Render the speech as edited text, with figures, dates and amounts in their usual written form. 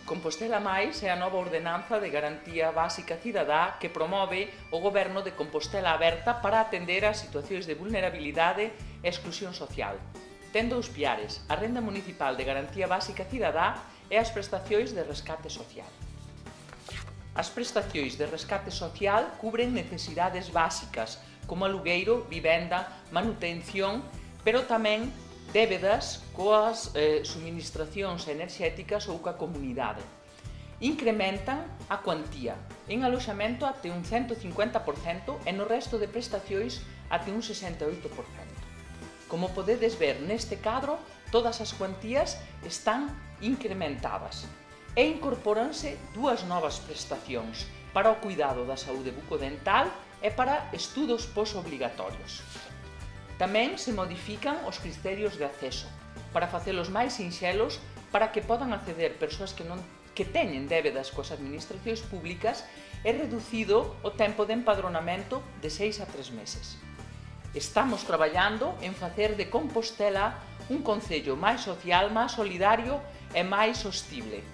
Compostela Mais é a nova ordenanza de garantía básica cidadá que promove o Goberno de Compostela Aberta para atender as situacións de vulnerabilidade e exclusión social. Ten dous piares, a Renda Municipal de Garantía Básica Cidadá e as prestacións de rescate social. As prestacións de rescate social cubren necesidades básicas como alugueiro, vivenda, manutención, pero tamén débedas coas suministracións enerxéticas ou coa comunidade. Incrementan a cuantía en aloxamento até un 150% e no resto de prestacións até un 68%. Como podedes ver neste cadro, todas as cuantías están incrementadas e incorpóranse dúas novas prestacións para o cuidado da saúde bucodental e para estudos posobligatorios. Tamén se modifican os criterios de acceso para facelos máis sinxelos para que podan acceder persoas que teñen débedas coas administracións públicas e reducido o tempo de empadronamento de 6 a 3 meses. Estamos traballando en facer de Compostela un concello máis social, máis solidario e máis sostible.